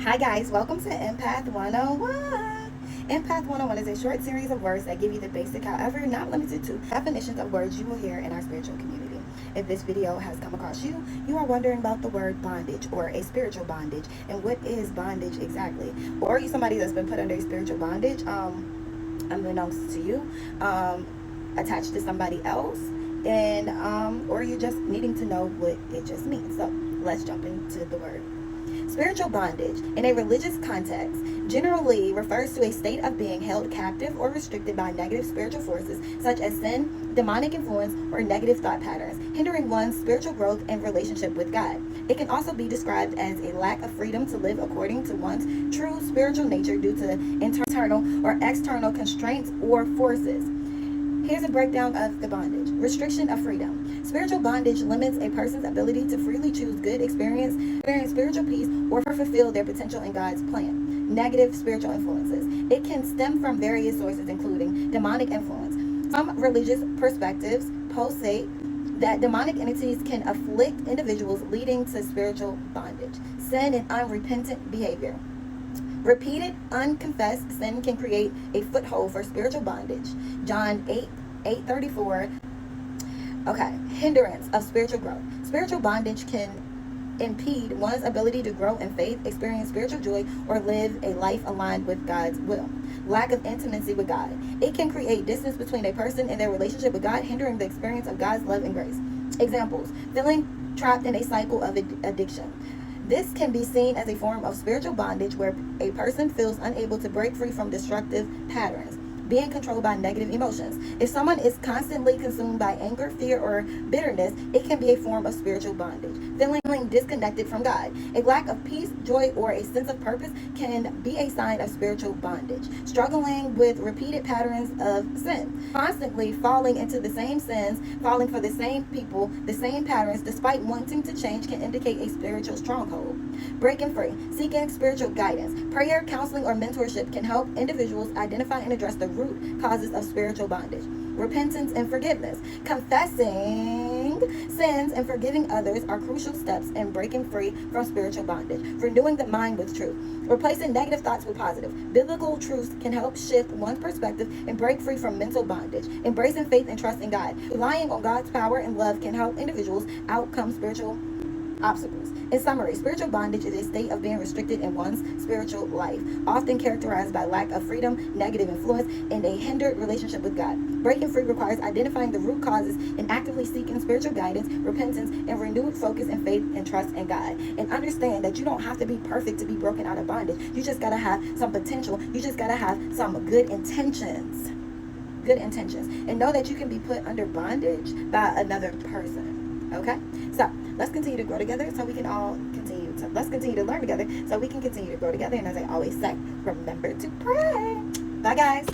Hi guys, welcome to Empath 101. Empath 101 is a short series of words that give you the basic, however not limited to, definitions of words you will hear in our spiritual community. If this video has come across you, you are wondering about the word bondage or a spiritual bondage and what is bondage exactly. Or are you somebody that's been put under a spiritual bondage, unbeknownst to you, attached to somebody else, and or you're just needing to know what it just means. So let's jump into the word. Spiritual bondage, in a religious context, generally refers to a state of being held captive or restricted by negative spiritual forces such as sin, demonic influence, or negative thought patterns, hindering one's spiritual growth and relationship with God. It can also be described as a lack of freedom to live according to one's true spiritual nature due to internal or external constraints or forces. Here's a breakdown of the bondage. Restriction of freedom. Spiritual bondage limits a person's ability to freely choose good experience spiritual peace, or fulfill their potential in God's plan. Negative spiritual influences. It can stem from various sources, including demonic influence. Some religious perspectives postulate that demonic entities can afflict individuals, leading to spiritual bondage. Sin and unrepentant behavior. Repeated, unconfessed sin can create a foothold for spiritual bondage. John 8:34. Okay, hindrance of spiritual growth. Spiritual bondage can impede one's ability to grow in faith, experience spiritual joy, or live a life aligned with God's will. Lack of intimacy with God. It can create distance between a person and their relationship with God, hindering the experience of God's love and grace. Examples: feeling trapped in a cycle of addiction. This can be seen as a form of spiritual bondage where a person feels unable to break free from destructive patterns. Being controlled by negative emotions. If someone is constantly consumed by anger, fear, or bitterness, it can be a form of spiritual bondage. Feeling disconnected from God. A lack of peace, joy, or a sense of purpose can be a sign of spiritual bondage. Struggling with repeated patterns of sin. Constantly falling into the same sins, falling for the same people, the same patterns, despite wanting to change, can indicate a spiritual stronghold. Breaking free. Seeking spiritual guidance. Prayer, counseling, or mentorship can help individuals identify and address the root causes of spiritual bondage. Repentance and forgiveness. Confessing sins and forgiving others are crucial steps in breaking free from spiritual bondage. Renewing the mind with truth. Replacing negative thoughts with positive. Biblical truths can help shift one's perspective and break free from mental bondage. Embracing faith and trust in God. Relying on God's power and love can help individuals outcome spiritual obstacles. In summary, spiritual bondage is a state of being restricted in one's spiritual life, often characterized by lack of freedom, negative influence, and a hindered relationship with God. Breaking free requires identifying the root causes and actively seeking spiritual guidance, repentance, and renewed focus and faith and trust in God. And understand that you don't have to be perfect to be broken out of bondage. You just gotta have some potential. You just gotta have some good intentions. Good intentions. And know that you can be put under bondage by another person. Okay? So let's continue to grow together so we can all let's continue to learn together so we can continue to grow together. And as I always say, remember to pray. Bye guys.